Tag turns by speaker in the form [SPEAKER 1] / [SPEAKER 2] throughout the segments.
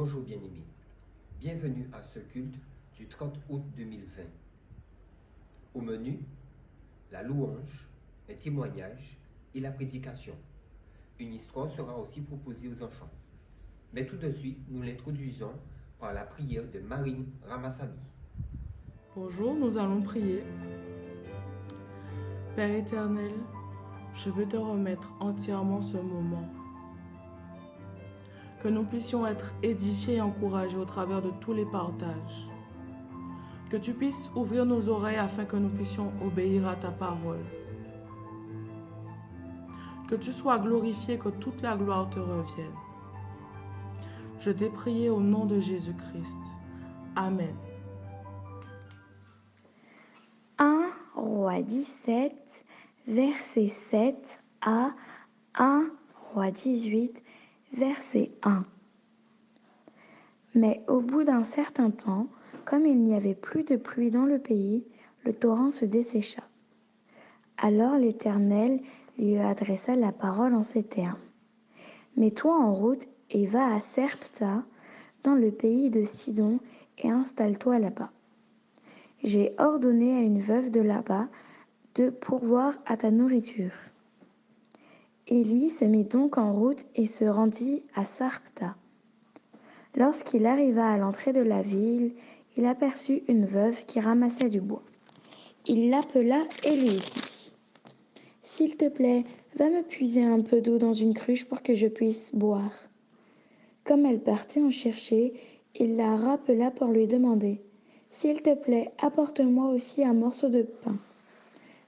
[SPEAKER 1] Bonjour bien-aimés, bienvenue à ce culte du 30 août 2020. Au menu, la louange, un témoignage et la prédication. Une histoire sera aussi proposée aux enfants. Mais tout de suite, nous l'introduisons par la prière de Marine Ramassamy.
[SPEAKER 2] Bonjour, nous allons prier. Père éternel, je veux te remettre entièrement ce moment. Que nous puissions être édifiés et encouragés au travers de tous les partages. Que tu puisses ouvrir nos oreilles afin que nous puissions obéir à ta parole. Que tu sois glorifié, que toute la gloire te revienne. Je t'ai prié au nom de Jésus-Christ. Amen.
[SPEAKER 3] 1 Roi 17, verset 7 à 1 Roi 18, verset 1. Mais au bout d'un certain temps, comme il n'y avait plus de pluie dans le pays, le torrent se dessécha. Alors l'Éternel lui adressa la parole en ces termes. Mets-toi en route et va à Serpta, dans le pays de Sidon, et installe-toi là-bas. J'ai ordonné à une veuve de là-bas de pourvoir à ta nourriture. Élie se mit donc en route et se rendit à Sarpta. Lorsqu'il arriva à l'entrée de la ville, il aperçut une veuve qui ramassait du bois. Il l'appela et lui dit : « S'il te plaît, va me puiser un peu d'eau dans une cruche pour que je puisse boire. » Comme elle partait en chercher, il la rappela pour lui demander : « S'il te plaît, apporte-moi aussi un morceau de pain. »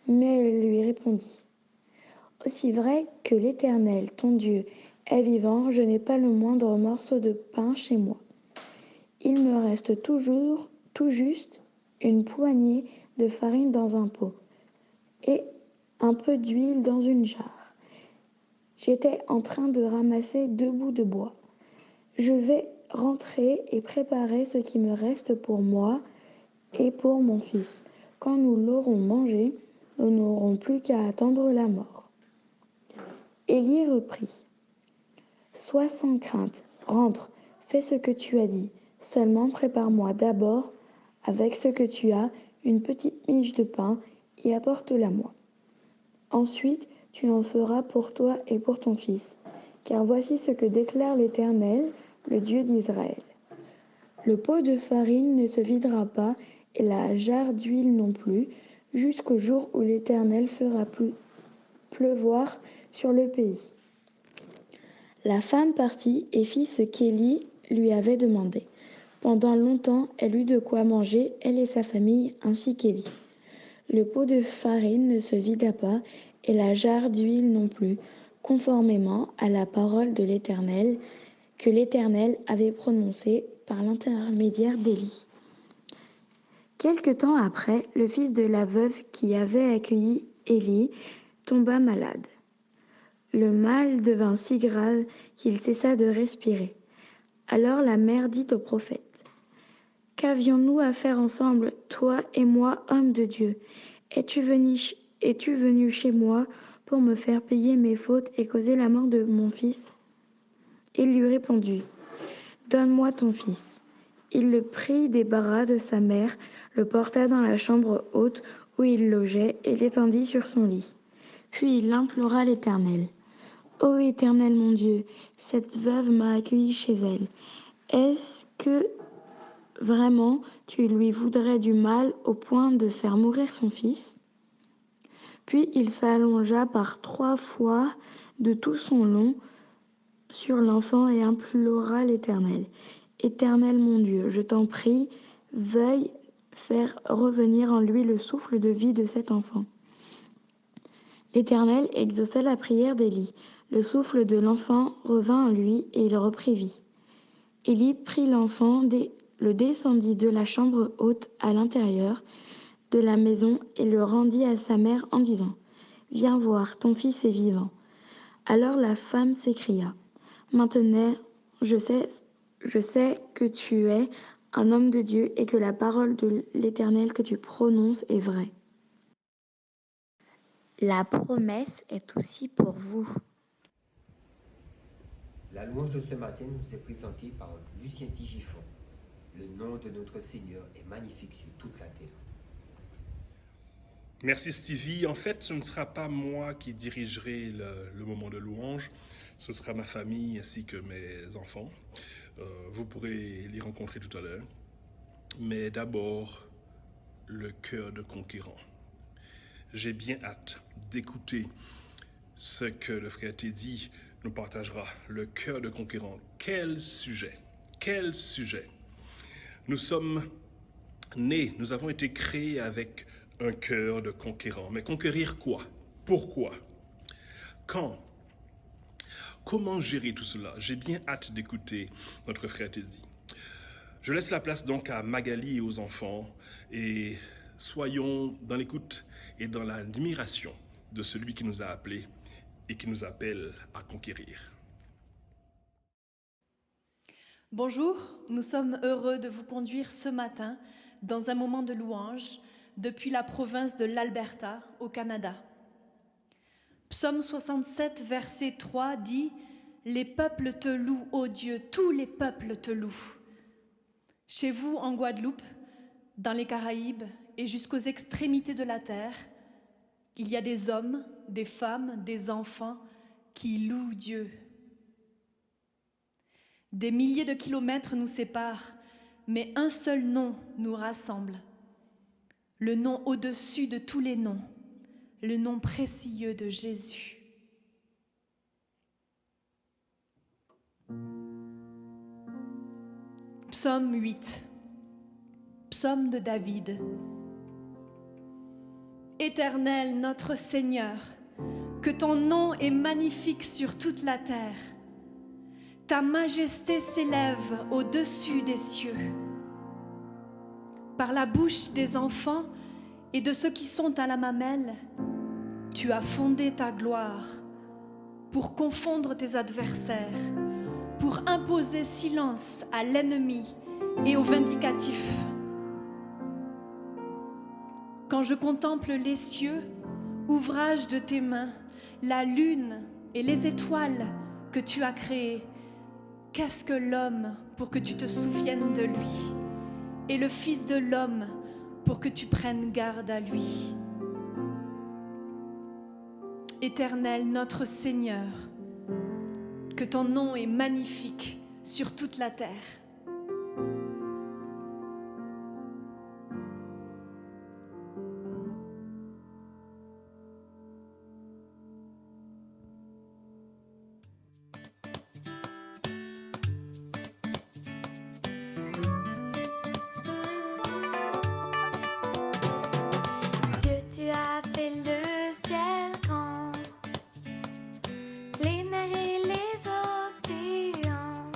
[SPEAKER 3] Mais elle lui répondit : « Aussi vrai que l'Éternel, ton Dieu, est vivant, je n'ai pas le moindre morceau de pain chez moi. Il me reste toujours, tout juste, une poignée de farine dans un pot et un peu d'huile dans une jarre. J'étais en train de ramasser 2 bouts de bois. Je vais rentrer et préparer ce qui me reste pour moi et pour mon fils. Quand nous l'aurons mangé, nous n'aurons plus qu'à attendre la mort. » Élie reprit : « Sois sans crainte, rentre, fais ce que tu as dit. Seulement prépare-moi d'abord, avec ce que tu as, une petite miche de pain et apporte-la-moi. Ensuite, tu en feras pour toi et pour ton fils. Car voici ce que déclare l'Éternel, le Dieu d'Israël. Le pot de farine ne se videra pas et la jarre d'huile non plus, jusqu'au jour où l'Éternel fera pleuvoir sur le pays. » La femme partit et fit ce qu'Élie lui avait demandé. Pendant longtemps, elle eut de quoi manger, elle et sa famille, ainsi qu'Élie. Le pot de farine ne se vida pas, et la jarre d'huile non plus, conformément à la parole de l'Éternel, que l'Éternel avait prononcée par l'intermédiaire d'Élie. Quelque temps après, le fils de la veuve qui avait accueilli Élie tomba malade. Le mal devint si grave qu'il cessa de respirer. Alors la mère dit au prophète : « Qu'avions-nous à faire ensemble, toi et moi, homme de Dieu ? Es-tu venu chez moi pour me faire payer mes fautes et causer la mort de mon fils ? » Il lui répondit : « Donne-moi ton fils. » Il le prit des bras de sa mère, le porta dans la chambre haute où il logeait et l'étendit sur son lit. Puis il implora l'Éternel : « Ô Éternel mon Dieu, cette veuve m'a accueilli chez elle. Est-ce que vraiment tu lui voudrais du mal au point de faire mourir son fils ? » Puis il s'allongea par 3 fois de tout son long sur l'enfant et implora l'Éternel : « Éternel mon Dieu, je t'en prie, veuille faire revenir en lui le souffle de vie de cet enfant. » L'Éternel exauça la prière d'Élie. Le souffle de l'enfant revint en lui et il reprit vie. Élie prit l'enfant, le descendit de la chambre haute à l'intérieur de la maison et le rendit à sa mère en disant : « Viens voir, ton fils est vivant. » Alors la femme s'écria : « Maintenant, je sais que tu es un homme de Dieu et que la parole de l'Éternel que tu prononces est vraie. » La promesse est aussi pour vous.
[SPEAKER 1] La La louange de ce matin nous est présentée par Lucien Tigiffon. Le nom de notre Seigneur est magnifique sur toute la terre.
[SPEAKER 4] Merci Stevie. En fait, ce ne sera pas moi qui dirigerai le moment de louange, ce sera ma famille ainsi que mes enfants. Vous pourrez les rencontrer tout à l'heure. Mais d'abord, le cœur de conquérant. J'ai bien hâte d'écouter ce que le frère Teddy nous partagera. Le cœur de conquérant. Quel sujet! Quel sujet! Nous sommes nés, nous avons été créés avec un cœur de conquérant. Mais conquérir quoi? Pourquoi? Quand? Comment gérer tout cela? J'ai bien hâte d'écouter notre frère Teddy. Je laisse la place donc à Magali et aux enfants et soyons dans l'écoute et dans l'admiration de celui qui nous a appelés et qui nous appelle à conquérir.
[SPEAKER 5] Bonjour, nous sommes heureux de vous conduire ce matin dans un moment de louange depuis la province de l'Alberta au Canada. Psaume 67, verset 3 dit « Les peuples te louent, ô Dieu, tous les peuples te louent ». Chez vous, en Guadeloupe, dans les Caraïbes et jusqu'aux extrémités de la terre, il y a des hommes, des femmes, des enfants qui louent Dieu. Des milliers de kilomètres nous séparent, mais un seul nom nous rassemble. Le nom au-dessus de tous les noms, le nom précieux de Jésus. Psaume 8, psaume de David. Éternel, notre Seigneur, que ton nom est magnifique sur toute la terre. Ta majesté s'élève au-dessus des cieux. Par la bouche des enfants et de ceux qui sont à la mamelle, tu as fondé ta gloire pour confondre tes adversaires, pour imposer silence à l'ennemi et au vindicatif. Quand je contemple les cieux, ouvrage de tes mains, la lune et les étoiles que tu as créées, qu'est-ce que l'homme pour que tu te souviennes de lui, et le Fils de l'homme pour que tu prennes garde à lui. Éternel, notre Seigneur, que ton nom est magnifique sur toute la terre.
[SPEAKER 6] Dieu, tu as fait le ciel grand, les mers et les océans.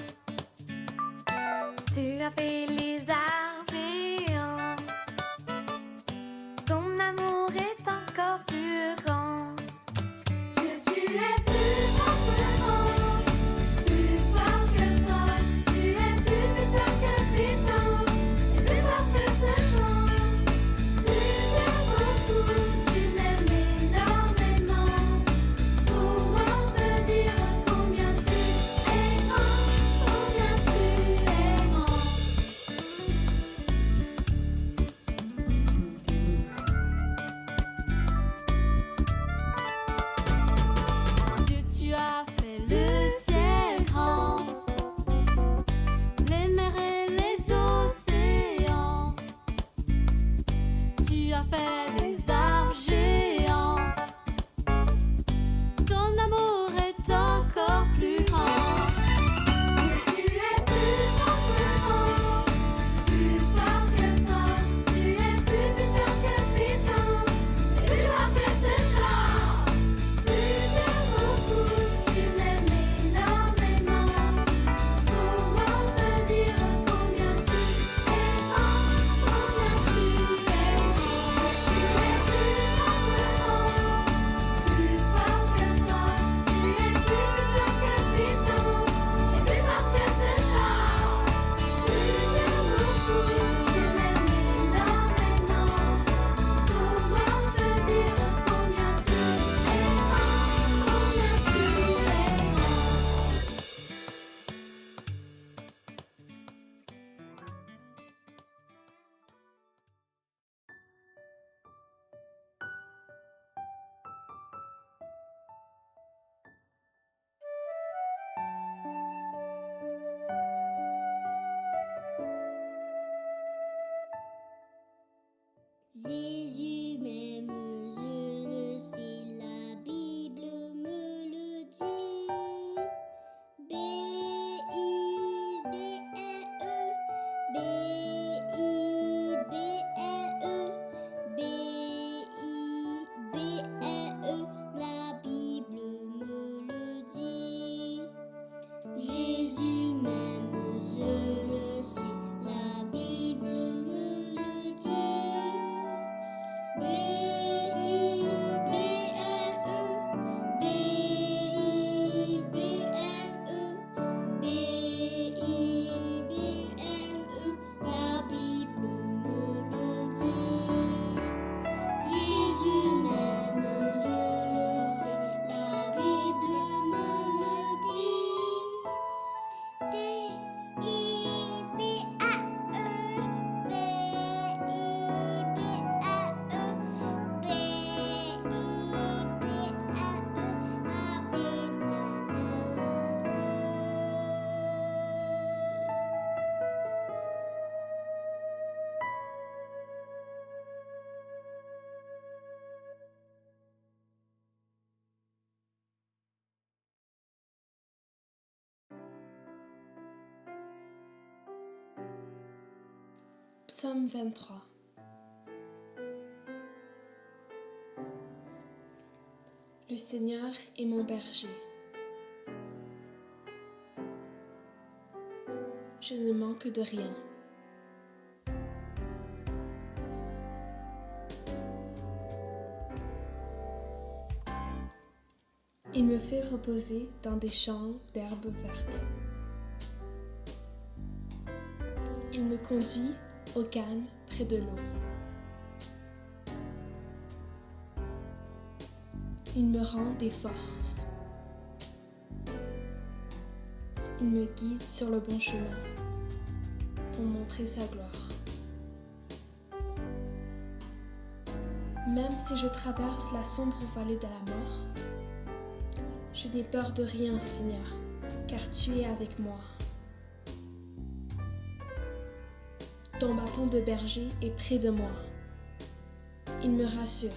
[SPEAKER 7] Psaume 23. Le Seigneur est mon berger. Je ne manque de rien. Il me fait reposer dans des champs d'herbes vertes. Il me conduit au calme près de l'eau. Il me rend des forces. Il me guide sur le bon chemin pour montrer sa gloire. Même si je traverse la sombre vallée de la mort, je n'ai peur de rien, Seigneur, car tu es avec moi. Ton bâton de berger est près de moi. Il me rassure.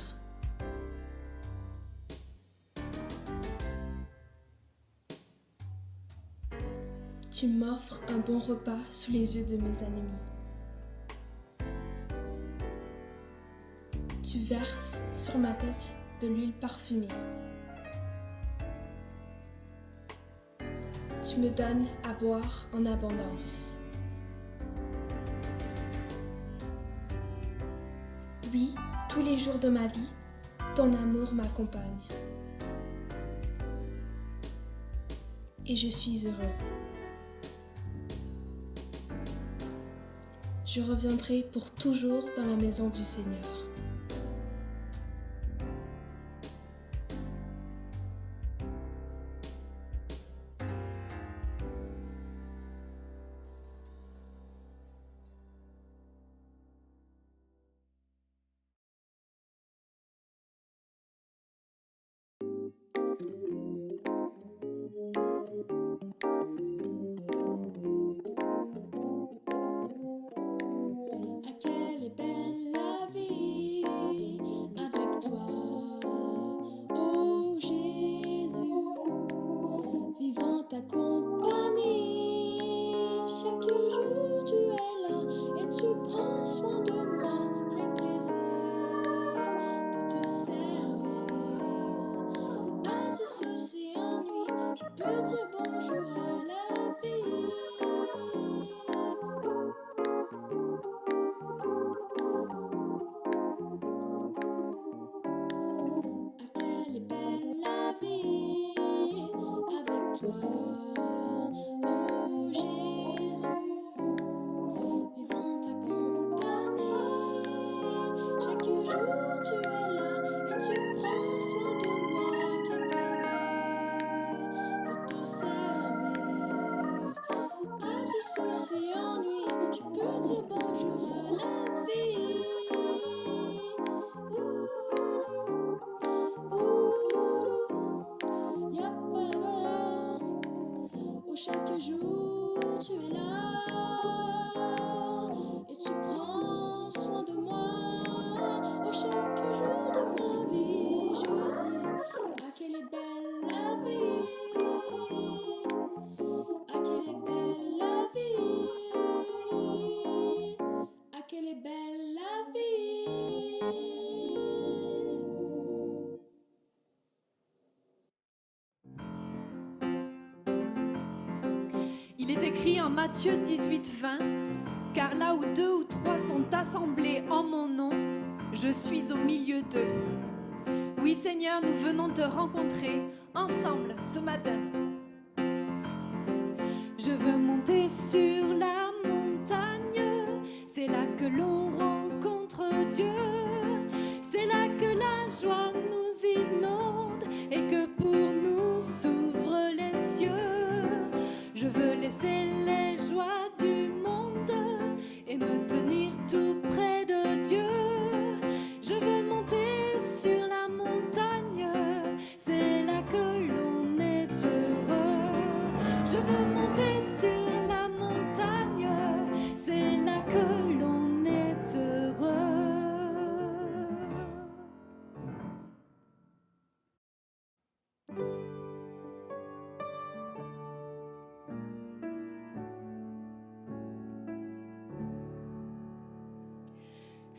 [SPEAKER 7] Tu m'offres un bon repas sous les yeux de mes ennemis. Tu verses sur ma tête de l'huile parfumée. Tu me donnes à boire en abondance. Oui, tous les jours de ma vie, ton amour m'accompagne. Et je suis heureux. Je reviendrai pour toujours dans la maison du Seigneur.
[SPEAKER 8] Quelle est belle la vie avec toi, oh Jésus, vivant ta compagnie. Chaque jour tu es là et tu prends soin de moi. Quel plaisir de te servir. À ce souci ennui, je peux dire bonjour à la vie. Quelle est belle la vie avec toi, oh Jésus, vivant ta compagnie. Chaque jour tu es là et tu prends soin de moi. Quel plaisir de te servir. À ce souci ennui, je peux dire bonjour à la vie. Oh, chaque jour tu es là et tu prends soin de moi. Oh, chaque jour de ma vie, je veux dire, ah, quelle est belle la vie. Ah, quelle est belle la vie. Ah, quelle est belle la vie.
[SPEAKER 5] Il est écrit en Matthieu 18:20, « Car là où 2 ou 3 sont assemblés en mon nom, je suis au milieu d'eux. » Oui Seigneur, nous venons te rencontrer ensemble ce matin. Je veux monter sur la montagne, c'est là que l'on rencontre Dieu. C'est là que la joie nous inonde et que pour nous s'ouvrent les cieux. Je veux laisser les joies du monde et me tenir tout près de Dieu. Je veux monter sur la montagne, c'est là que l'on est heureux. Je veux monter sur la montagne, c'est là que l'on est heureux.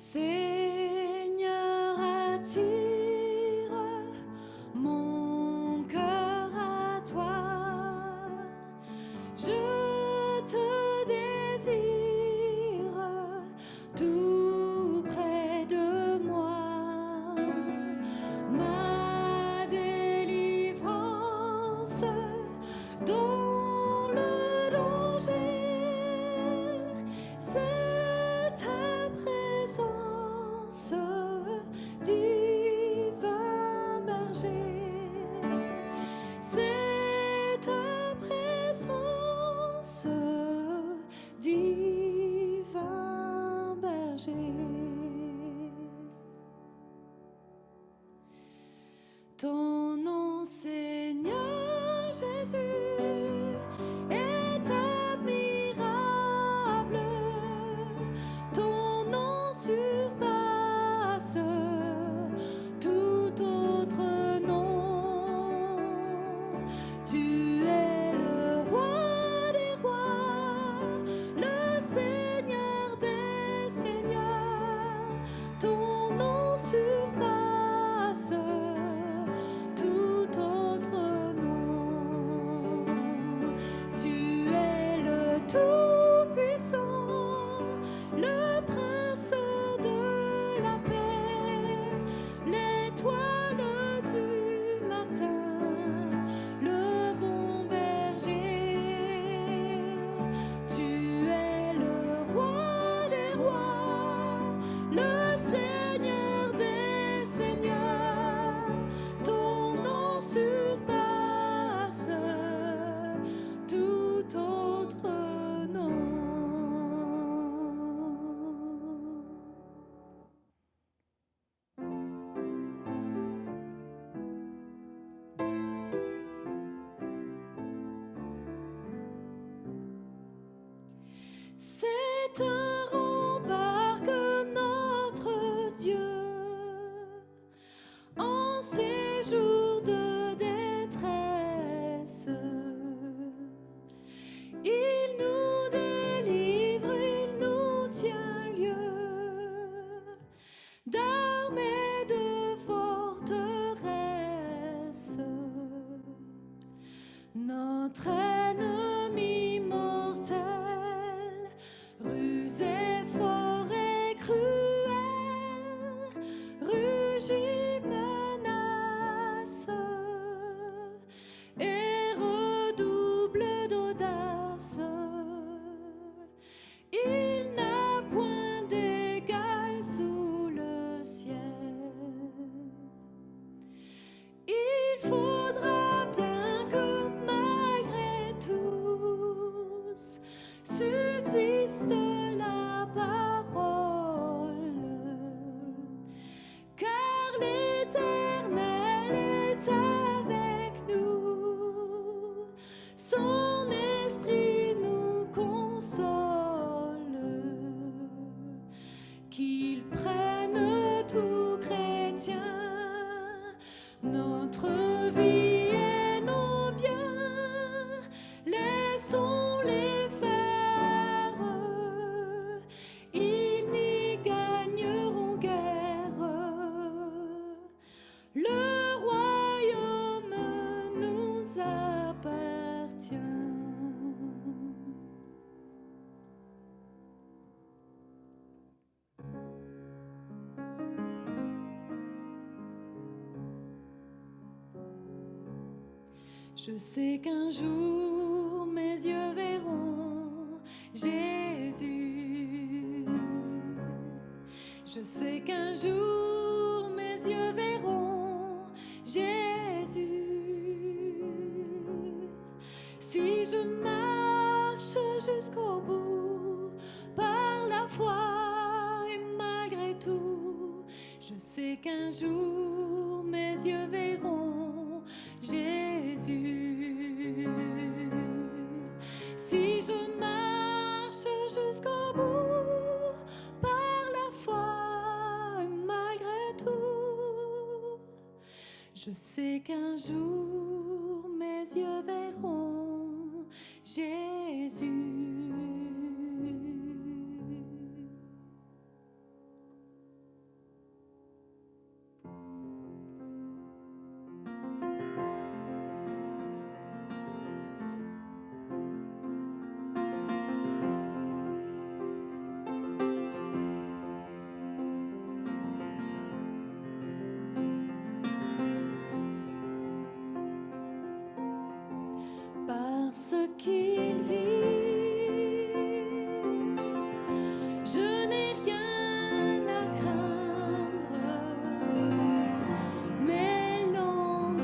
[SPEAKER 5] Seigneur, attire mon cœur à toi. Je te désire tout près de moi. Ma délivrance dans le danger, c'est ta présence, divin berger. C'est ta présence, divin berger. Ton nom, Seigneur Jésus, est admirable. Ton nom surpasse tout autre nom. Tu es le roi des rois, le Seigneur des seigneurs. Ton nom surpasse tout autre nom. Tu es le Tout-Puissant, le Prince de la paix, l'étoile du matin, le bon berger. Tu es le roi des rois, le Seigneur des seigneurs. Ton nom surpasse tout autre nom. C'est un rempart que notre Dieu, en ces jours de détresse, il nous délivre, il nous tient lieu d'armée de forteresse. Notre ennemi mortel, rusé, fort et cruel, rugit, menace et redouble d'audace. Il n'a point d'égal sous le ciel. Il faudra bien que malgré tous subsiste la parole, car l'Éternel est avec nous, son esprit nous console. Qu'il prenne tout chrétien notre vie et nos biens, laissons-les faire, ils n'y gagneront guère. Le royaume nous appartient. Je sais qu'un jour mes yeux verront Jésus. Je sais qu'un jour mes yeux verront Jésus. Si je marche jusqu'au bout par la foi et malgré tout, je sais qu'un jour mes yeux verront Jésus. Si je marche jusqu'au bout par la foi et malgré tout, je sais qu'un jour mes yeux verront Jésus. parce qu'il vit. Je n'ai rien à craindre, mes lendemains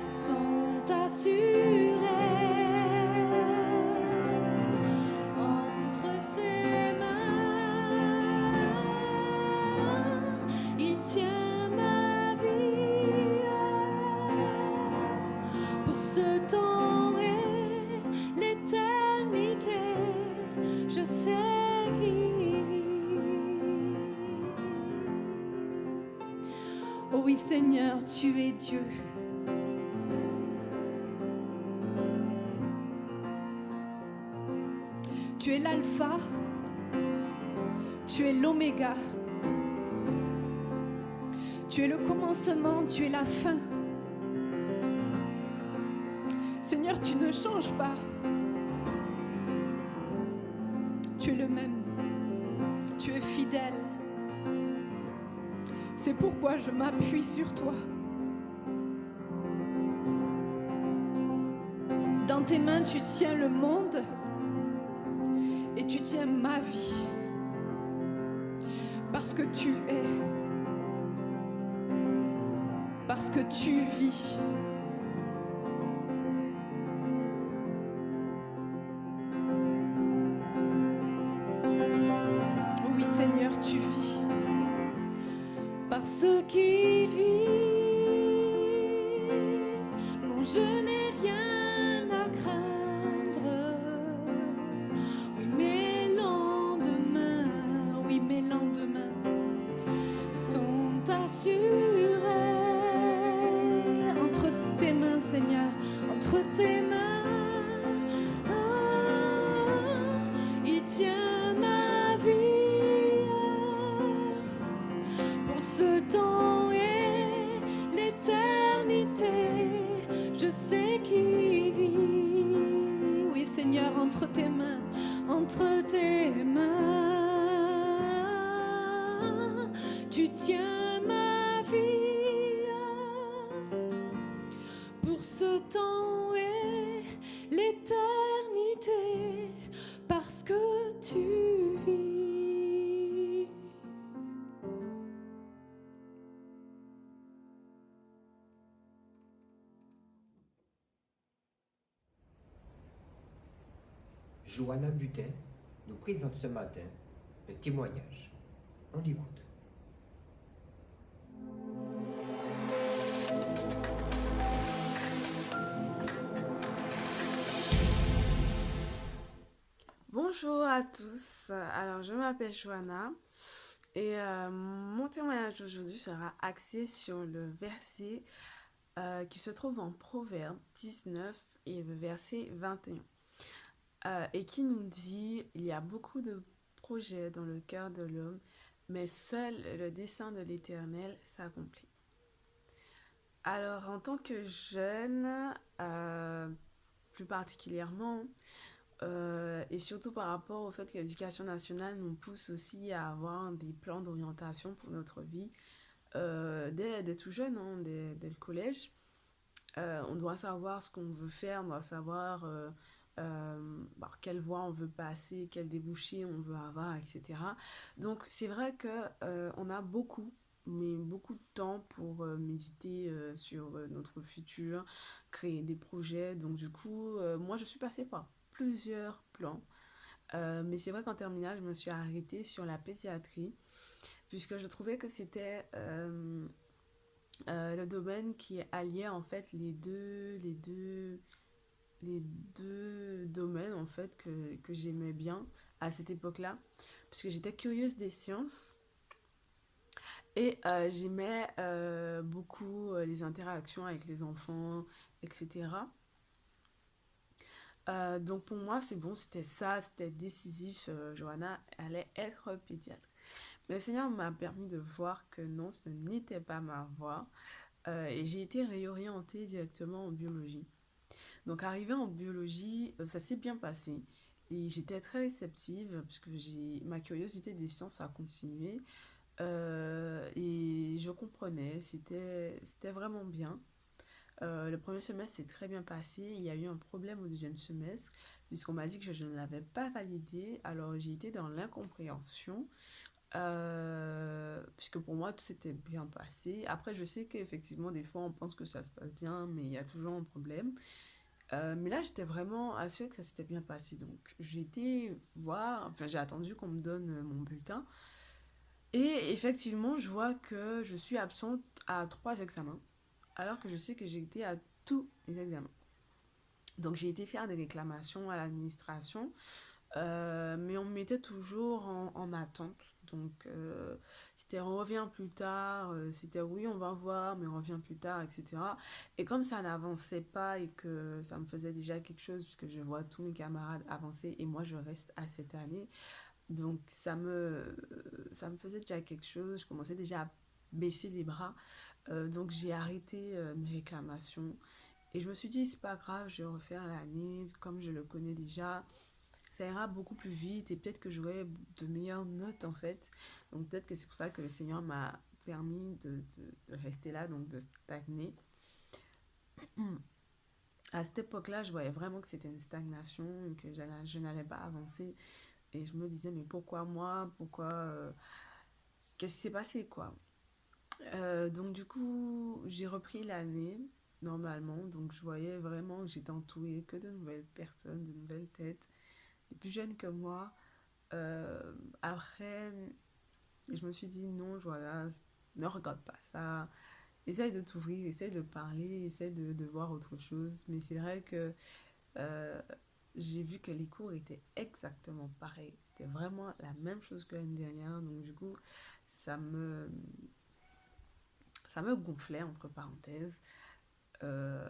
[SPEAKER 5] sont assurés entre ses mains. Il tient ma vie pour ce temps et l'éternité. Je sais qu'il vit. Oh oui Seigneur, tu es Dieu. Tu es l'alpha, tu es l'oméga. Tu es le commencement, tu es la fin. Seigneur, tu ne changes pas. Tu es le même. Tu es fidèle. C'est pourquoi je m'appuie sur toi. Dans tes mains, tu tiens le monde et tu tiens ma vie. Parce que tu es. Parce que tu vis. Oui Seigneur, tu vis. Parce qu'il vit. Non, je n'ai rien à craindre. Oui, mes lendemains sont assurés. Entre tes mains, Seigneur, entre tes mains, il tient ma vie pour ce temps et l'éternité. Je sais qu'il vit. Oui, Seigneur, entre tes mains, tu tiens ma vie pour ce temps et l'éternité, parce que tu vis.
[SPEAKER 1] Johanna Butin nous présente ce matin un témoignage. On écoute.
[SPEAKER 9] Bonjour à tous, alors je m'appelle Johanna et mon témoignage d'aujourd'hui sera axé sur le verset qui se trouve en Proverbe 19 et le verset 21 et qui nous dit « Il y a beaucoup de projets dans le cœur de l'homme, mais seul le dessein de l'Éternel s'accomplit. » Alors en tant que jeune, plus particulièrement, et surtout par rapport au fait que l'éducation nationale nous pousse aussi à avoir des plans d'orientation pour notre vie dès tout jeune, hein, dès le collège. On doit savoir ce qu'on veut faire, on doit savoir par quelle voie on veut passer, quel débouché on veut avoir, etc. Donc c'est vrai qu'on a beaucoup de temps pour méditer sur notre futur, créer des projets. Donc du coup, moi je suis passée par plusieurs plans. Mais c'est vrai qu'en terminale, je me suis arrêtée sur la pédiatrie, puisque je trouvais que c'était le domaine qui alliait en fait les deux domaines en fait que j'aimais bien à cette époque-là, puisque j'étais curieuse des sciences et j'aimais beaucoup les interactions avec les enfants, etc. Donc pour moi c'est bon, c'était décisif, Johanna allait être pédiatre. Mais le Seigneur m'a permis de voir que non, ce n'était pas ma voie, et j'ai été réorientée directement en biologie. Donc arrivée en biologie, ça s'est bien passé et j'étais très réceptive parce que ma curiosité des sciences a continué, et je comprenais, c'était vraiment bien. Le premier semestre s'est très bien passé. Il y a eu un problème au deuxième semestre, puisqu'on m'a dit que je ne l'avais pas validé. Alors j'ai été dans l'incompréhension, puisque pour moi tout s'était bien passé. Après, je sais qu'effectivement, des fois, on pense que ça se passe bien, mais il y a toujours un problème. Mais là, j'étais vraiment assurée que ça s'était bien passé. Donc, j'ai été voir, enfin, j'ai attendu qu'on me donne mon bulletin. Et effectivement, je vois que je suis absente à 3 examens, alors que je sais que j'ai été à tous les examens. Donc, j'ai été faire des réclamations à l'administration, mais on me mettait toujours en attente. Donc, c'était on revient plus tard, c'était oui, on va voir, mais on revient plus tard, etc. Et comme ça n'avançait pas et que ça me faisait déjà quelque chose, puisque je vois tous mes camarades avancer et moi je reste à cette année, donc ça me faisait déjà quelque chose, je commençais déjà à baisser les bras. Donc, j'ai arrêté mes réclamations. Et je me suis dit, c'est pas grave, je vais refaire l'année, comme je le connais déjà ça ira beaucoup plus vite et peut-être que j'aurai de meilleures notes en fait. Donc peut-être que c'est pour ça que le Seigneur m'a permis de rester là, donc de stagner. À cette époque-là, je voyais vraiment que c'était une stagnation et que je n'allais pas avancer. Et je me disais, mais pourquoi moi? Pourquoi qu'est-ce qui s'est passé quoi? Donc du coup, j'ai repris l'année normalement. Donc je voyais vraiment que j'étais entourée que de nouvelles personnes, de nouvelles têtes, des plus jeunes que moi. Après, je me suis dit non, voilà, ne regarde pas ça. Essaye de t'ouvrir, essaye de parler, essaye de voir autre chose. Mais c'est vrai que euh, j'ai vu que les cours étaient exactement pareils. C'était vraiment la même chose que l'année dernière. Donc du coup, ça me, ça me gonflait, entre parenthèses. Euh,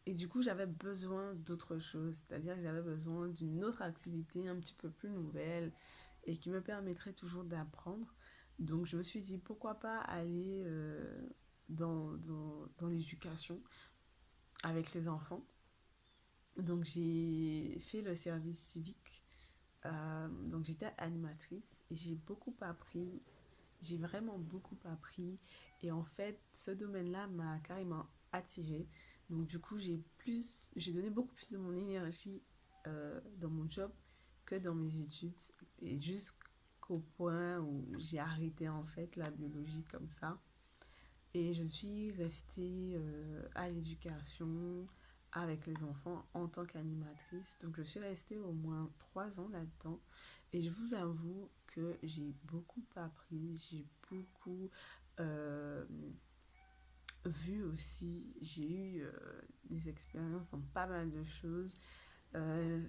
[SPEAKER 9] et du coup, j'avais besoin d'autre chose. C'est-à-dire que j'avais besoin d'une autre activité un petit peu plus nouvelle et qui me permettrait toujours d'apprendre. Donc je me suis dit, pourquoi pas aller dans l'éducation avec les enfants. Donc j'ai fait le service civique. Donc j'étais animatrice et j'ai beaucoup appris. J'ai vraiment beaucoup appris. Et en fait, ce domaine-là m'a carrément attirée. Donc du coup, j'ai donné beaucoup plus de mon énergie dans mon job que dans mes études. Et jusqu'au point où j'ai arrêté en fait la biologie comme ça. Et je suis restée à l'éducation avec les enfants en tant qu'animatrice. Donc je suis restée au moins 3 ans là-dedans. Et je vous avoue que j'ai beaucoup appris, j'ai beaucoup euh, vu aussi. J'ai eu des expériences en pas mal de choses. Euh,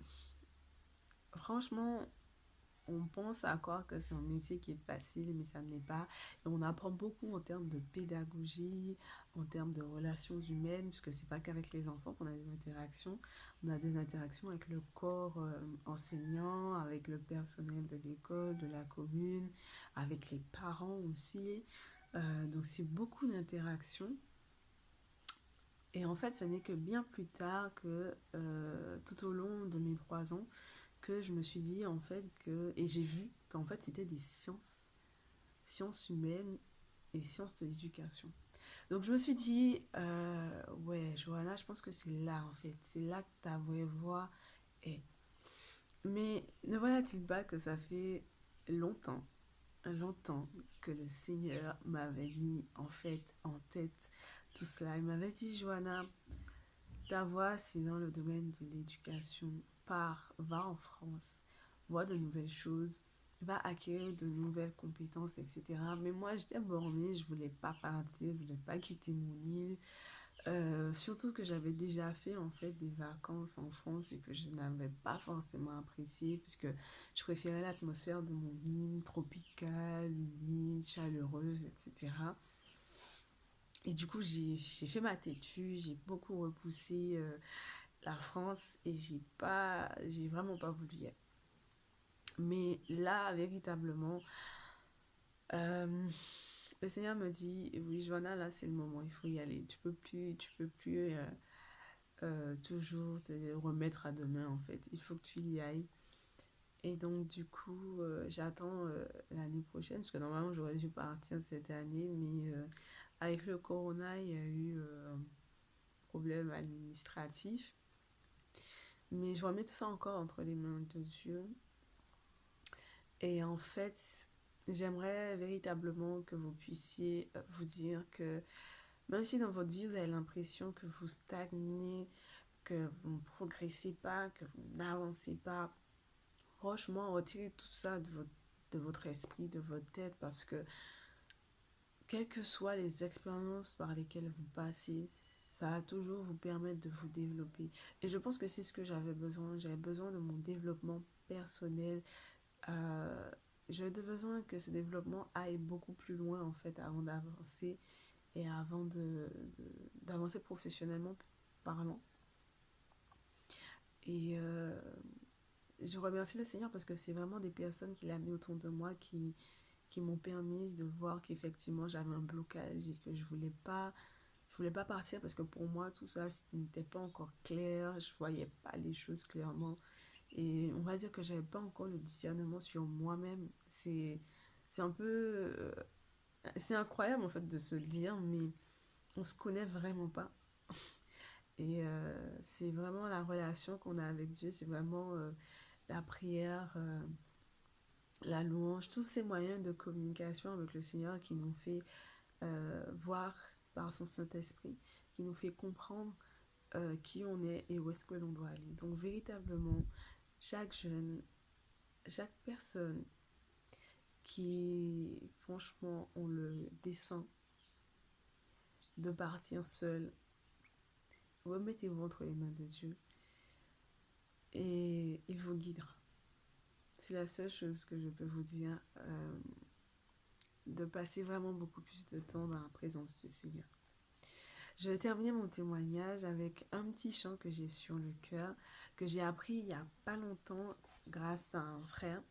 [SPEAKER 9] Franchement, on pense à croire que c'est un métier qui est facile, mais ça ne l'est pas. Et on apprend beaucoup en termes de pédagogie, en termes de relations humaines, puisque c'est pas qu'avec les enfants qu'on a des interactions. On a des interactions avec le corps enseignant, avec le personnel de l'école, de la commune, avec les parents aussi. Donc c'est beaucoup d'interactions. Et en fait, ce n'est que bien plus tard que tout au long de mes 3 ans, que je me suis dit en fait que, et j'ai vu qu'en fait c'était des sciences humaines et sciences de l'éducation. Donc je me suis dit, ouais, Johanna, je pense que c'est là en fait, c'est là que ta vraie voix est. Mais ne voilà-t-il pas que ça fait longtemps, longtemps que le Seigneur m'avait mis en fait en tête tout cela. Il m'avait dit, Johanna, ta voix c'est dans le domaine de l'éducation. Pars, va en France, vois de nouvelles choses, va acquérir de nouvelles compétences, etc. Mais moi, j'étais bornée, je voulais pas partir, je voulais pas quitter mon île. Surtout que j'avais déjà fait en fait des vacances en France et que je n'avais pas forcément apprécié puisque je préférais l'atmosphère de mon île tropicale, humide, chaleureuse, etc. Et du coup, j'ai fait ma têtue, j'ai beaucoup repoussé la France et j'ai vraiment pas voulu y aller. Mais là, véritablement, euh, le Seigneur me dit, oui, Johanna, là, c'est le moment, il faut y aller. Tu peux plus toujours te remettre à demain, en fait. Il faut que tu y ailles. Et donc, du coup, j'attends l'année prochaine, parce que normalement, j'aurais dû partir cette année, mais avec le corona, il y a eu un problème administratif. Mais je remets tout ça encore entre les mains de Dieu. Et en fait, j'aimerais véritablement que vous puissiez vous dire que même si dans votre vie, vous avez l'impression que vous stagnez, que vous ne progressez pas, que vous n'avancez pas, franchement, retirez tout ça de votre esprit, de votre tête, parce que quelles que soient les expériences par lesquelles vous passez, ça va toujours vous permettre de vous développer. Et je pense que c'est ce que j'avais besoin. J'avais besoin de mon développement personnel. J'avais besoin que ce développement aille beaucoup plus loin, en fait, avant d'avancer et avant d'avancer professionnellement parlant. Et je remercie le Seigneur parce que c'est vraiment des personnes qu'il a mis autour de moi qui m'ont permis de voir qu'effectivement j'avais un blocage et que je voulais pas partir parce que pour moi tout ça n'était pas encore clair, je voyais pas les choses clairement et on va dire que j'avais pas encore le discernement sur moi-même. C'est un peu c'est incroyable en fait de se le dire, mais on se connaît vraiment pas. Et c'est vraiment la relation qu'on a avec Dieu, c'est vraiment la prière, la louange, tous ces moyens de communication avec le Seigneur qui nous fait voir par son Saint-Esprit, qui nous fait comprendre qui on est et où est-ce que l'on doit aller. Donc véritablement, chaque jeune, chaque personne qui franchement ont le dessein de partir seul, remettez-vous entre les mains de Dieu et il vous guidera. C'est la seule chose que je peux vous dire, de passer vraiment beaucoup plus de temps dans la présence du Seigneur. Je vais terminer mon témoignage avec un petit chant que j'ai sur le cœur, que j'ai appris il n'y a pas longtemps grâce à un frère.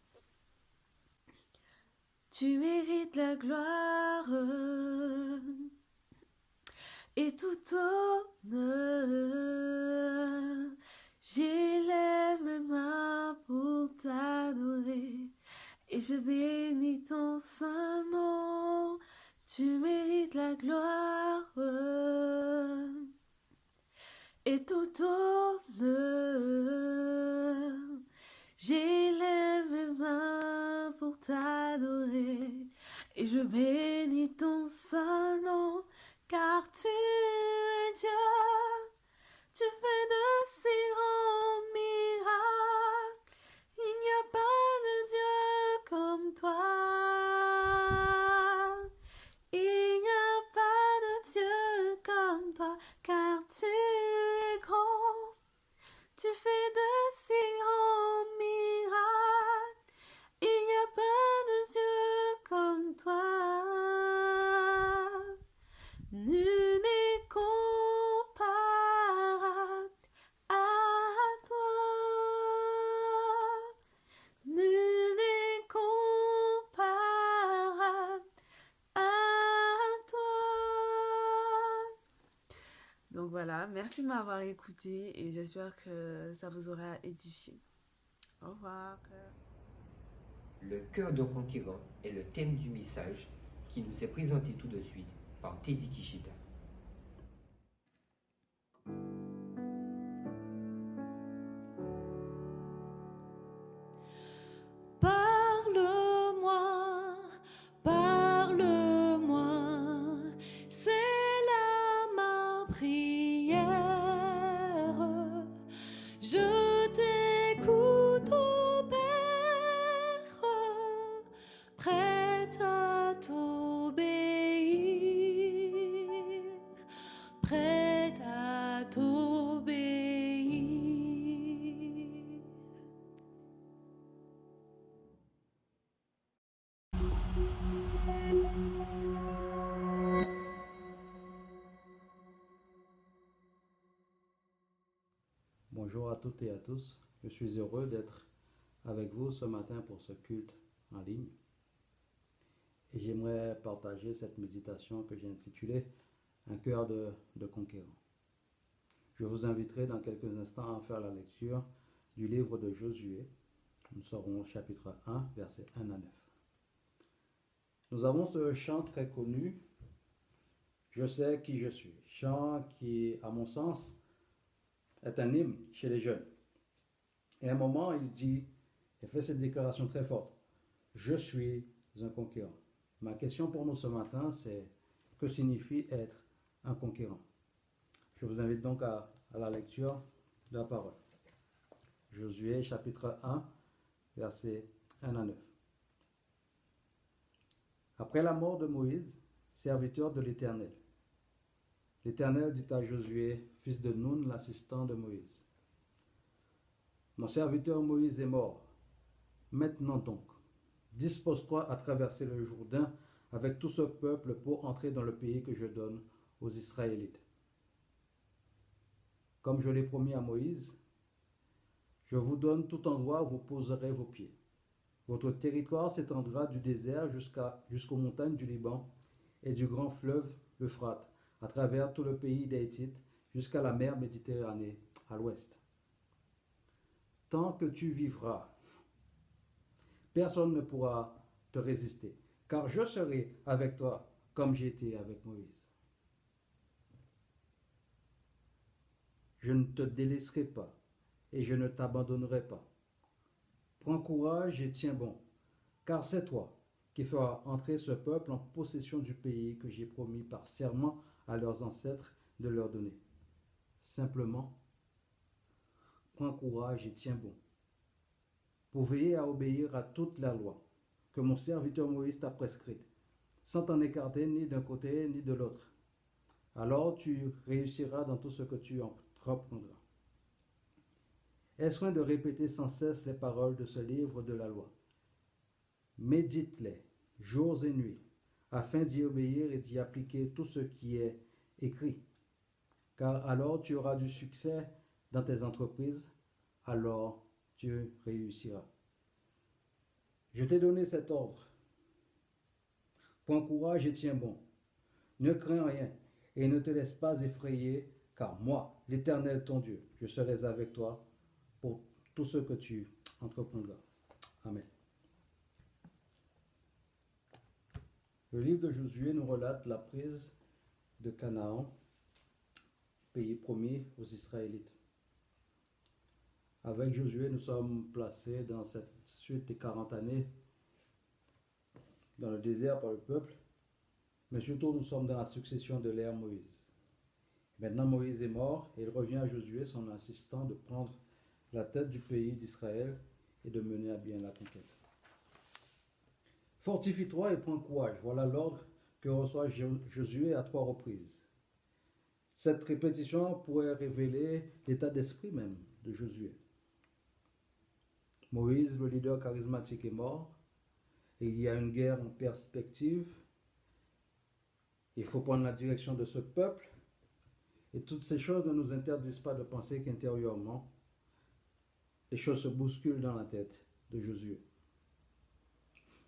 [SPEAKER 9] Tu mérites la gloire et tout honneur. J'élève mes mains pour t'adorer et je bénis ton saint nom. Tu mérites la gloire et tout honneur. J'élève mes mains pour t'adorer et je bénis ton saint nom, car tu es Dieu. Tu fais de si grands miracles, il n'y a pas de Dieu comme toi. Il n'y a pas de Dieu comme toi, car tu es grand. Tu fais de si grands miracles, il n'y a pas de Dieu comme toi. Nul n'est comparable à toi. Nul n'est comparable à toi. Donc voilà, merci de m'avoir écouté et j'espère que ça vous aura édifié. Au revoir.
[SPEAKER 1] Le cœur d'un conquérant est le thème du message qui nous est présenté tout de suite par Teddy Kishida.
[SPEAKER 5] Parle-moi, parle-moi, c'est là ma prière. Je t'écoute, ô Père, prête à t'obéir, prête à t'obéir.
[SPEAKER 10] Bonjour à toutes et à tous, je suis heureux d'être avec vous ce matin pour ce culte en ligne et j'aimerais partager cette méditation que j'ai intitulée « Un cœur de conquérant ». Je vous inviterai dans quelques instants à faire la lecture du livre de Josué. Nous serons au chapitre 1, versets 1 à 9. Nous avons ce chant très connu je sais qui je suis. Chant qui, à mon sens, est un hymne chez les jeunes. Et à un moment, il fait cette déclaration très forte. Je suis un conquérant. Ma question pour nous ce matin, c'est que signifie être un conquérant? Je vous invite donc à la lecture de la parole. Josué chapitre 1, versets 1 à 9. Après la mort de Moïse, serviteur de l'Éternel, l'Éternel dit à Josué, fils de Nun, l'assistant de Moïse, mon serviteur Moïse est mort. Maintenant donc, dispose-toi à traverser le Jourdain avec tout ce peuple pour entrer dans le pays que je donne aux Israélites. Comme je l'ai promis à Moïse, je vous donne tout endroit où vous poserez vos pieds. Votre territoire s'étendra du désert jusqu'aux montagnes du Liban et du grand fleuve l'Euphrate, à travers tout le pays des Hittites jusqu'à la mer Méditerranée à l'ouest. Tant que tu vivras, personne ne pourra te résister, car je serai avec toi comme j'ai été avec Moïse. Je ne te délaisserai pas et je ne t'abandonnerai pas. Prends courage et tiens bon, car c'est toi qui feras entrer ce peuple en possession du pays que j'ai promis par serment à leurs ancêtres de leur donner. Simplement, prends courage et tiens bon, pour veiller à obéir à toute la loi que mon serviteur Moïse t'a prescrite, sans t'en écarter ni d'un côté ni de l'autre. Alors tu réussiras dans tout ce que tu entreprendras. Aie soin de répéter sans cesse les paroles de ce livre de la loi. Médite-les jours et nuits, afin d'y obéir et d'y appliquer tout ce qui est écrit. Car alors tu auras du succès dans tes entreprises, alors tu réussiras. Je t'ai donné cet ordre. Prends courage et tiens bon. Ne crains rien et ne te laisse pas effrayer, car moi, l'Éternel ton Dieu, je serai avec toi pour tout ce que tu entreprendras. Amen. Le livre de Josué nous relate la prise de Canaan, pays promis aux Israélites. Avec Josué, nous sommes placés dans cette suite des 40 années dans le désert par le peuple, mais surtout nous sommes dans la succession de l'ère Moïse. Maintenant Moïse est mort et il revient à Josué, son assistant, de prendre la tête du pays d'Israël et de mener à bien la conquête. Fortifie-toi et prends courage. Voilà l'ordre que reçoit Josué à 3 reprises. Cette répétition pourrait révéler l'état d'esprit même de Josué. Moïse, le leader charismatique, est mort et il y a une guerre en perspective. Il faut prendre la direction de ce peuple et toutes ces choses ne nous interdisent pas de penser qu'intérieurement, les choses se bousculent dans la tête de Josué.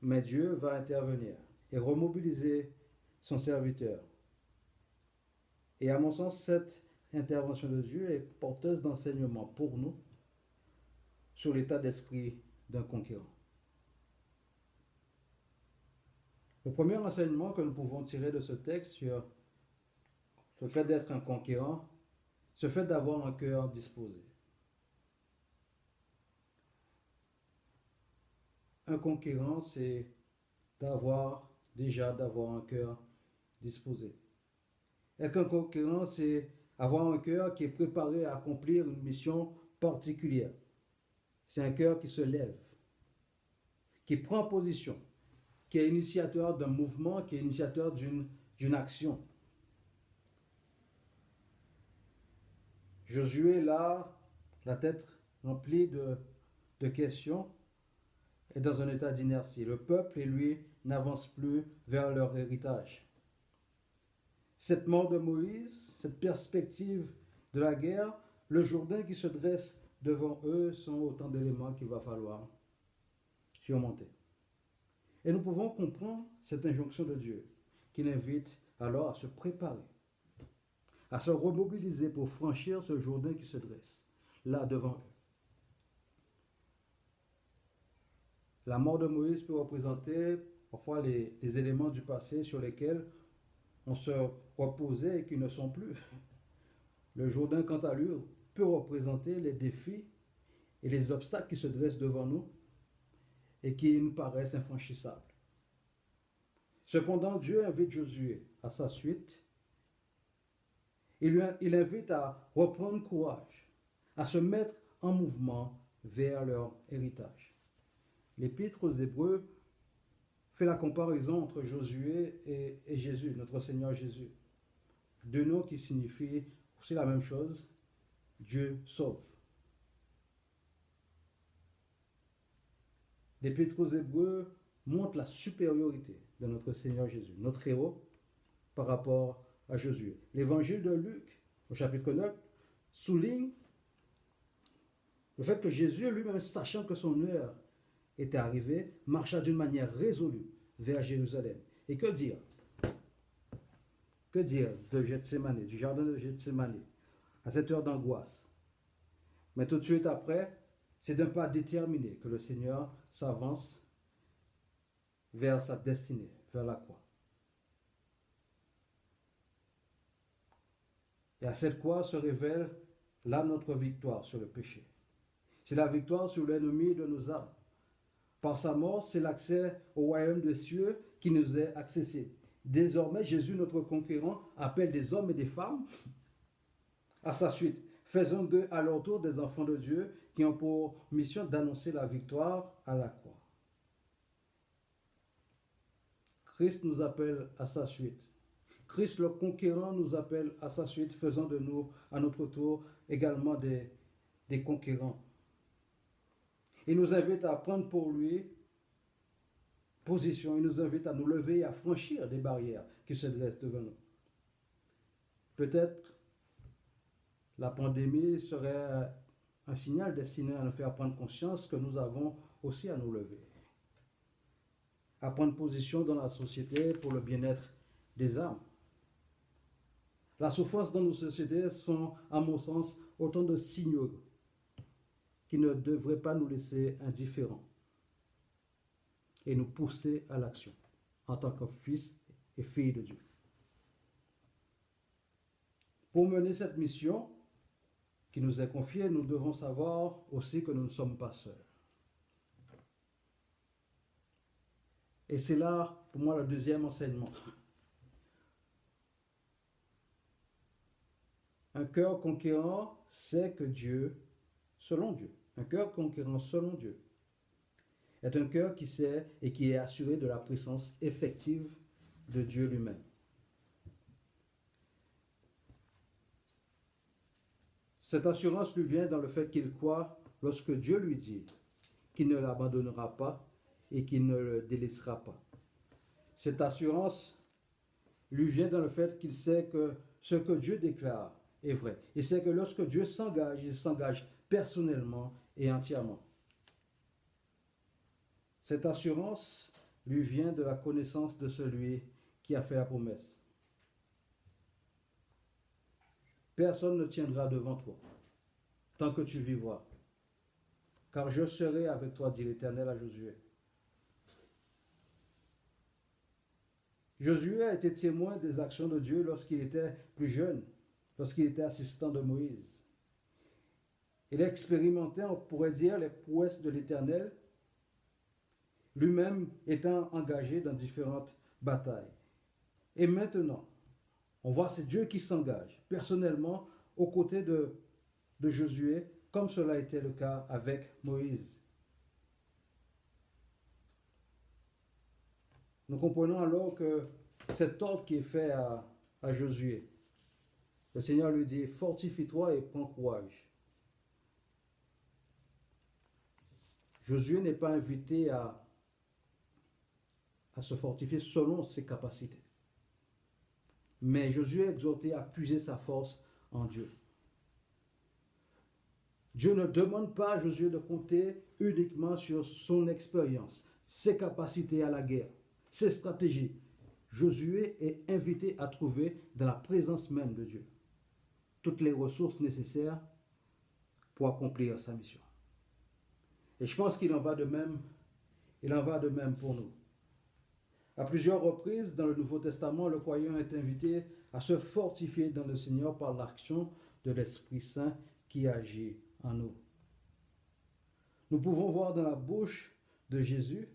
[SPEAKER 10] Mais Dieu va intervenir et remobiliser son serviteur. Et à mon sens, cette intervention de Dieu est porteuse d'enseignement pour nous sur l'état d'esprit d'un conquérant. Le premier enseignement que nous pouvons tirer de ce texte sur le fait d'être un conquérant, ce fait d'avoir un cœur disposé. Un conquérant, c'est d'avoir un cœur disposé. Être un conquérant, c'est avoir un cœur qui est préparé à accomplir une mission particulière. C'est un cœur qui se lève, qui prend position, qui est initiateur d'un mouvement, qui est initiateur d'une action. Josué, là, la tête remplie de questions, est dans un état d'inertie. Le peuple et lui n'avancent plus vers leur héritage. Cette mort de Moïse, cette perspective de la guerre, le Jourdain qui se dresse devant eux sont autant d'éléments qu'il va falloir surmonter. Et nous pouvons comprendre cette injonction de Dieu qui l'invite alors à se préparer, à se remobiliser pour franchir ce Jourdain qui se dresse là devant eux. La mort de Moïse peut représenter parfois les éléments du passé sur lesquels on se reposait et qui ne sont plus. Le Jourdain, quant à lui, peut représenter les défis et les obstacles qui se dressent devant nous et qui nous paraissent infranchissables. Cependant, Dieu invite Josué à sa suite. Il invite à reprendre courage, à se mettre en mouvement vers leur héritage. L'Épître aux Hébreux fait la comparaison entre Josué et Jésus, notre Seigneur Jésus. Deux noms qui signifient aussi la même chose, Dieu sauve. L'Épître aux Hébreux montre la supériorité de notre Seigneur Jésus, notre héros, par rapport à Josué. L'évangile de Luc, au chapitre 9, souligne le fait que Jésus lui-même, sachant que son heure était arrivée, marcha d'une manière résolue vers Jérusalem. Et que dire? Que dire de Gethsémani, du jardin de Gethsémani, à cette heure d'angoisse? Mais tout de suite après, c'est d'un pas déterminé que le Seigneur s'avance vers sa destinée, vers la croix. Et à cette croix se révèle là notre victoire sur le péché. C'est la victoire sur l'ennemi de nos âmes. Par sa mort, c'est l'accès au royaume des cieux qui nous est accessible. Désormais, Jésus, notre conquérant, appelle des hommes et des femmes à sa suite. Faisons d'eux à leur tour des enfants de Dieu qui ont pour mission d'annoncer la victoire à la croix. Christ nous appelle à sa suite. Christ le conquérant nous appelle à sa suite, faisant de nous, à notre tour, également des conquérants. Il nous invite à prendre pour lui position, il nous invite à nous lever et à franchir des barrières qui se dressent devant nous. Peut-être la pandémie serait un signal destiné à nous faire prendre conscience que nous avons aussi à nous lever, à prendre position dans la société pour le bien-être des âmes. La souffrance dans nos sociétés sont, à mon sens, autant de signaux qui ne devraient pas nous laisser indifférents et nous pousser à l'action en tant que fils et filles de Dieu. Pour mener cette mission qui nous est confiée, nous devons savoir aussi que nous ne sommes pas seuls. Et c'est là, pour moi, le deuxième enseignement. Un cœur conquérant sait que Dieu, selon Dieu, un cœur conquérant selon Dieu, est un cœur qui sait et qui est assuré de la présence effective de Dieu lui-même. Cette assurance lui vient dans le fait qu'il croit lorsque Dieu lui dit qu'il ne l'abandonnera pas et qu'il ne le délaissera pas. Cette assurance lui vient dans le fait qu'il sait que ce que Dieu déclare est vrai. Il sait que lorsque Dieu s'engage, il s'engage personnellement et entièrement. Cette assurance lui vient de la connaissance de celui qui a fait la promesse. Personne ne tiendra devant toi tant que tu vivras, car je serai avec toi, dit l'Éternel à Josué. Josué a été témoin des actions de Dieu lorsqu'il était plus jeune, lorsqu'il était assistant de Moïse. Il a expérimenté, on pourrait dire, les prouesses de l'Éternel, lui-même étant engagé dans différentes batailles. Et maintenant, on voit c'est Dieu qui s'engage personnellement aux côtés de Josué, comme cela était le cas avec Moïse. Nous comprenons alors que cet ordre qui est fait à Josué, le Seigneur lui dit, fortifie-toi et prends courage. Josué n'est pas invité à se fortifier selon ses capacités. Mais Josué est exhorté à puiser sa force en Dieu. Dieu ne demande pas à Josué de compter uniquement sur son expérience, ses capacités à la guerre, ses stratégies. Josué est invité à trouver dans la présence même de Dieu toutes les ressources nécessaires pour accomplir sa mission. Et je pense qu'il en va de même pour nous. À plusieurs reprises dans le Nouveau Testament, le croyant est invité à se fortifier dans le Seigneur par l'action de l'Esprit Saint qui agit en nous. Nous pouvons voir dans la bouche de Jésus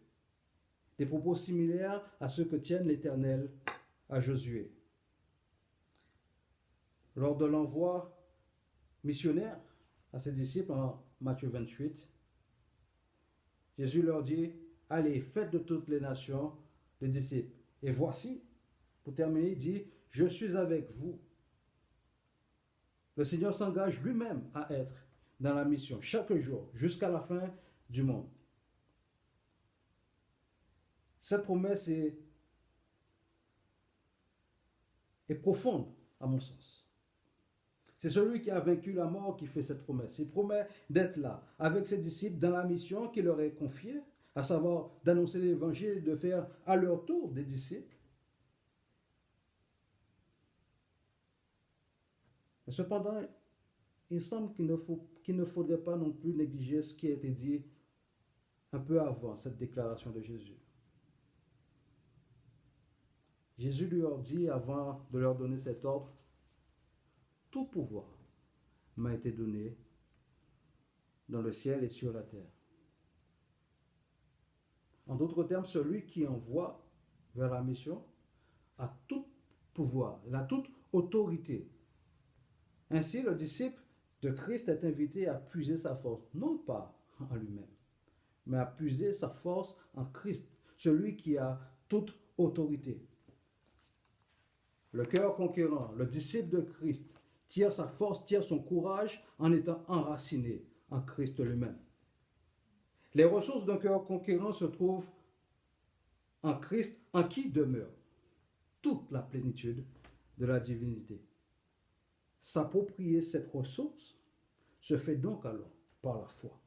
[SPEAKER 10] des propos similaires à ceux que tienne l'Éternel à Josué. Lors de l'envoi missionnaire à ses disciples en Matthieu 28, Jésus leur dit, « Allez, faites de toutes les nations des disciples. » Et voici, pour terminer, il dit, « Je suis avec vous. » Le Seigneur s'engage lui-même à être dans la mission chaque jour jusqu'à la fin du monde. Cette promesse est profonde à mon sens. C'est celui qui a vaincu la mort qui fait cette promesse. Il promet d'être là avec ses disciples dans la mission qu'il leur est confiée, à savoir d'annoncer l'évangile et de faire à leur tour des disciples. Mais cependant, il semble qu'il ne faudrait pas non plus négliger ce qui a été dit un peu avant cette déclaration de Jésus. Jésus leur dit, avant de leur donner cet ordre, « Tout pouvoir m'a été donné dans le ciel et sur la terre. » En d'autres termes, celui qui envoie vers la mission a tout pouvoir, il a toute autorité. Ainsi, le disciple de Christ est invité à puiser sa force, non pas en lui-même, mais à puiser sa force en Christ, celui qui a toute autorité. Le cœur conquérant, le disciple de Christ, tire sa force, tire son courage en étant enraciné en Christ lui-même. Les ressources d'un cœur conquérant se trouvent en Christ, en qui demeure toute la plénitude de la divinité. S'approprier cette ressource se fait donc alors par la foi.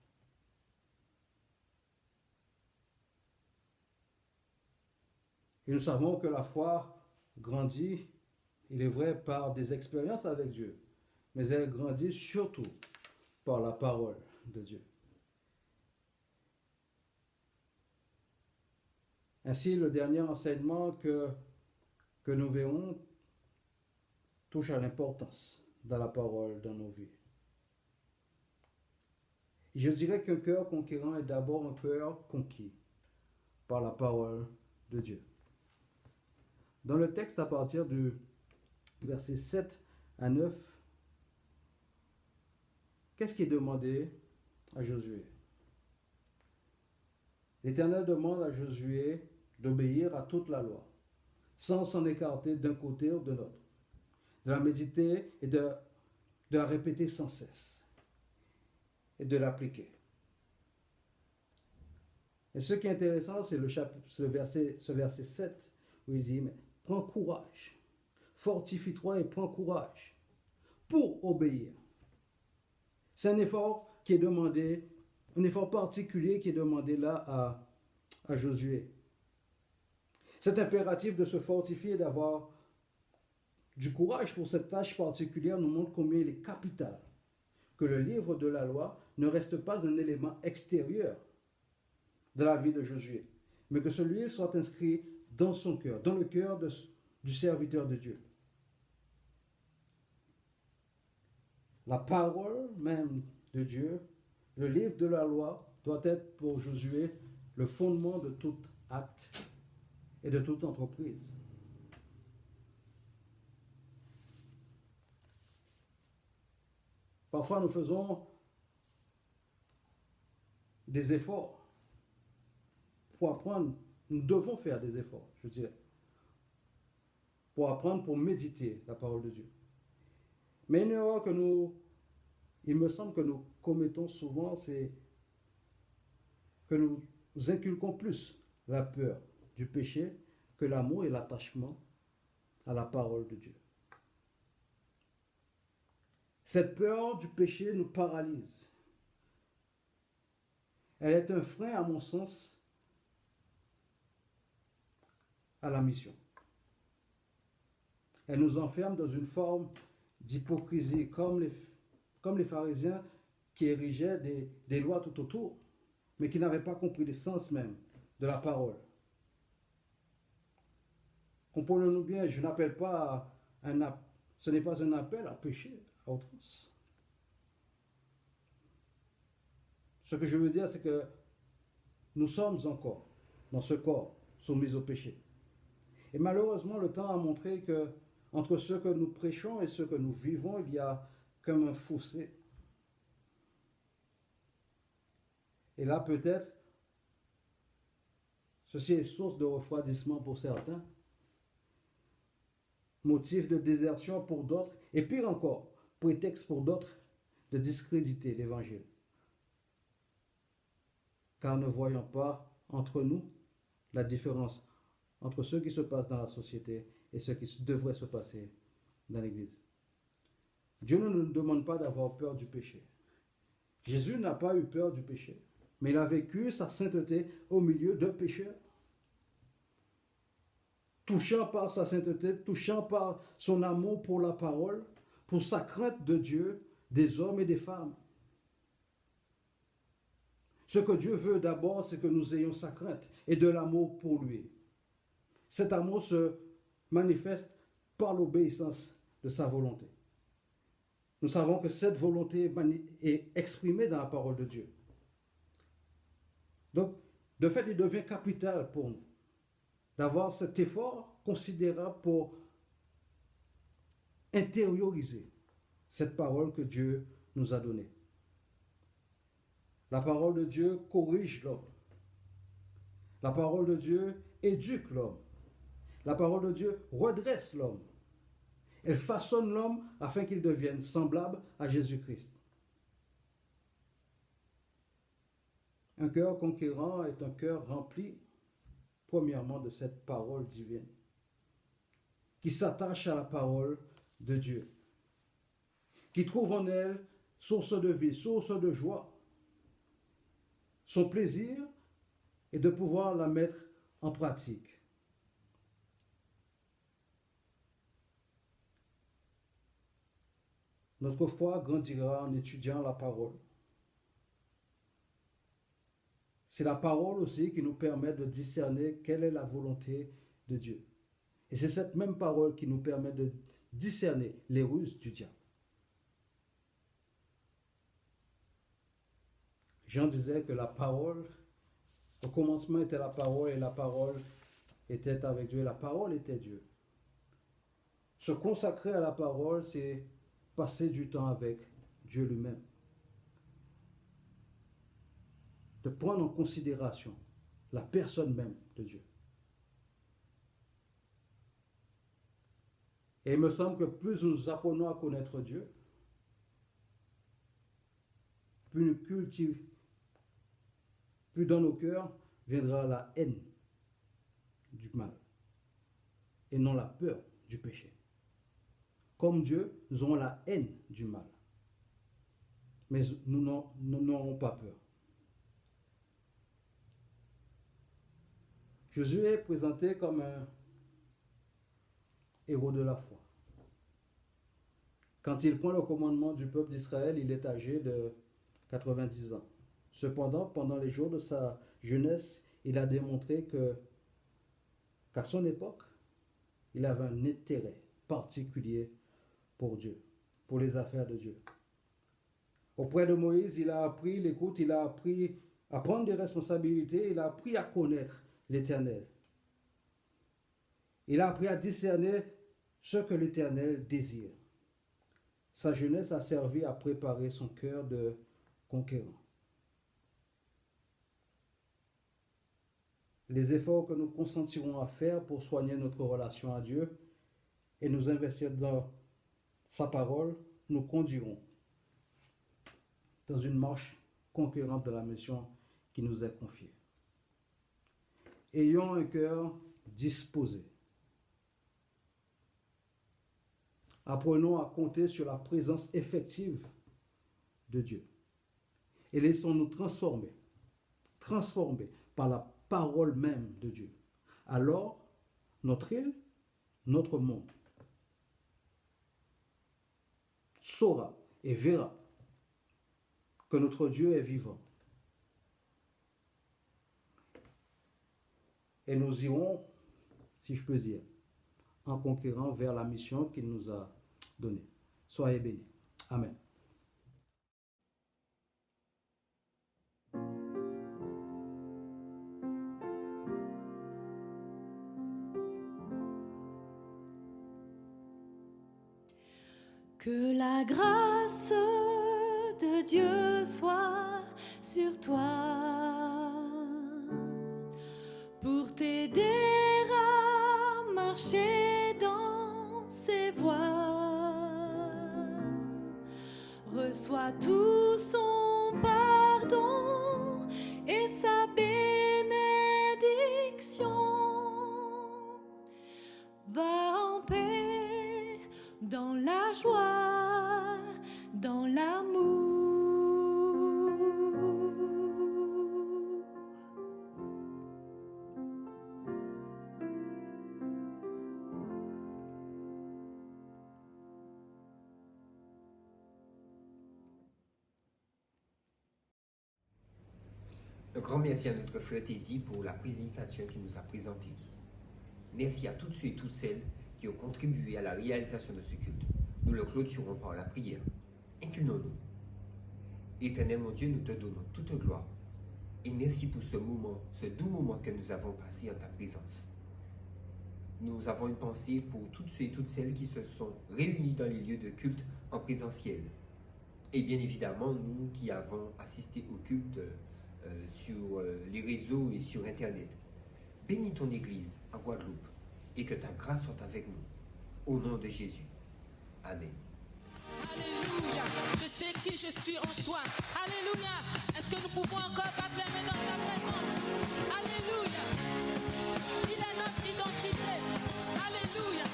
[SPEAKER 10] Et nous savons que la foi grandit, il est vrai, par des expériences avec Dieu, mais elle grandit surtout par la parole de Dieu. Ainsi, le dernier enseignement que nous verrons touche à l'importance de la parole dans nos vies. Je dirais qu'un cœur conquérant est d'abord un cœur conquis par la parole de Dieu. Dans le texte, à partir du verset 7 à 9, qu'est-ce qui est demandé à Josué? L'Éternel demande à Josué d'obéir à toute la loi, sans s'en écarter d'un côté ou de l'autre, de la méditer et de la répéter sans cesse, et de l'appliquer. Et ce qui est intéressant, c'est ce verset 7, où il dit, mais prends courage, fortifie-toi et prends courage pour obéir. C'est un effort qui est demandé, un effort particulier qui est demandé là à Josué. Cet impératif de se fortifier et d'avoir du courage pour cette tâche particulière nous montre combien il est capital que le livre de la loi ne reste pas un élément extérieur de la vie de Josué, mais que ce livre soit inscrit dans son cœur, dans le cœur du serviteur de Dieu. La parole même de Dieu, le livre de la loi, doit être pour Josué le fondement de tout acte et de toute entreprise. Parfois, nous faisons des efforts pour apprendre. Nous devons faire des efforts, je dirais, pour apprendre, pour méditer la parole de Dieu. Mais une erreur il me semble que nous commettons souvent, c'est que nous inculquons plus la peur du péché que l'amour et l'attachement à la parole de Dieu. Cette peur du péché nous paralyse. Elle est un frein, à mon sens, à la mission. Elle nous enferme dans une forme d'hypocrisie, comme les pharisiens qui érigeaient des lois tout autour, mais qui n'avaient pas compris le sens même de la parole. Comprenons-nous bien, je n'appelle pas ce n'est pas un appel à pécher à outrance. Ce que je veux dire, c'est que nous sommes encore dans ce corps soumis au péché. Et malheureusement, le temps a montré que entre ce que nous prêchons et ce que nous vivons, il y a comme un fossé. Et là, peut-être, ceci est source de refroidissement pour certains, motif de désertion pour d'autres, et pire encore, prétexte pour d'autres de discréditer l'Évangile. Car ne voyons pas entre nous la différence entre ce qui se passe dans la société et ce qui devrait se passer dans l'Église. Dieu ne nous demande pas d'avoir peur du péché. Jésus n'a pas eu peur du péché, mais il a vécu sa sainteté au milieu de pécheurs. Touchant par sa sainteté, touchant par son amour pour la parole, pour sa crainte de Dieu, des hommes et des femmes. Ce que Dieu veut d'abord, c'est que nous ayons sa crainte et de l'amour pour lui. Cet amour se manifeste par l'obéissance de sa volonté. Nous savons que cette volonté est exprimée dans la parole de Dieu. Donc, de fait, il devient capital pour nous d'avoir cet effort considérable pour intérioriser cette parole que Dieu nous a donnée. La parole de Dieu corrige l'homme. La parole de Dieu éduque l'homme. La parole de Dieu redresse l'homme. Elle façonne l'homme afin qu'il devienne semblable à Jésus-Christ. Un cœur conquérant est un cœur rempli, premièrement, de cette parole divine, qui s'attache à la parole de Dieu, qui trouve en elle source de vie, source de joie. Son plaisir est de pouvoir la mettre en pratique. Notre foi grandira en étudiant la parole. C'est la parole aussi qui nous permet de discerner quelle est la volonté de Dieu. Et c'est cette même parole qui nous permet de discerner les ruses du diable. Jean disait que la parole, au commencement était la parole et la parole était avec Dieu et la parole était Dieu. Se consacrer à la parole, c'est passer du temps avec Dieu lui-même. De prendre en considération la personne même de Dieu. Et il me semble que plus nous apprenons à connaître Dieu, plus nous cultivons, plus dans nos cœurs viendra la haine du mal et non la peur du péché. Comme Dieu, nous aurons la haine du mal, mais nous n'aurons pas peur. Jésus est présenté comme un héros de la foi. Quand il prend le commandement du peuple d'Israël, il est âgé de 90 ans. Cependant, pendant les jours de sa jeunesse, il a démontré qu'à son époque, il avait un intérêt particulier pour Dieu, pour les affaires de Dieu. Auprès de Moïse, il a appris l'écoute, il a appris à prendre des responsabilités, il a appris à connaître l'Éternel. Il a appris à discerner ce que l'Éternel désire. Sa jeunesse a servi à préparer son cœur de conquérant. Les efforts que nous consentirons à faire pour soigner notre relation à Dieu et nous investir dans sa parole nous conduiront dans une marche conquérante de la mission qui nous est confiée. Ayons un cœur disposé. Apprenons à compter sur la présence effective de Dieu. Et laissons-nous transformer par la parole même de Dieu. Alors, notre île, notre monde, saura et verra que notre Dieu est vivant. Et nous irons, si je peux dire, en conquérant vers la mission qu'il nous a donnée. Soyez bénis. Amen.
[SPEAKER 5] Que la grâce de Dieu soit sur toi pour t'aider à marcher dans ses voies. Reçois tout son pardon et sa bénédiction. Va en paix dans la joie, dans l'amour.
[SPEAKER 1] Un grand merci à notre frère Teddy pour la prédication qu'il nous a présentée. Merci à toutes ceux et toutes celles qui ont contribué à la réalisation de ce culte. Nous le clôturons par la prière. Inclinons-nous. Éternel mon Dieu, nous te donnons toute gloire. Et merci pour ce moment, ce doux moment que nous avons passé en ta présence. Nous avons une pensée pour toutes ceux et toutes celles qui se sont réunis dans les lieux de culte en présentiel. Et bien évidemment, nous qui avons assisté au culte sur les réseaux et sur Internet. Bénis ton Église en Guadeloupe et que ta grâce soit avec nous. Au nom de Jésus. Amen.
[SPEAKER 11] Alléluia, je sais qui je suis en toi. Alléluia, est-ce que nous pouvons encore battre les mains dans sa présence? Alléluia, il est notre identité. Alléluia.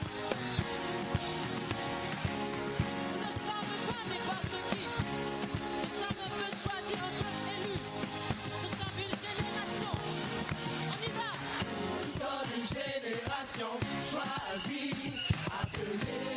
[SPEAKER 11] Nous ne sommes pas n'importe qui. Nous sommes un peu choisis, un peu élus. Nous sommes une génération. On y va. Nous sommes une génération choisie, appelée.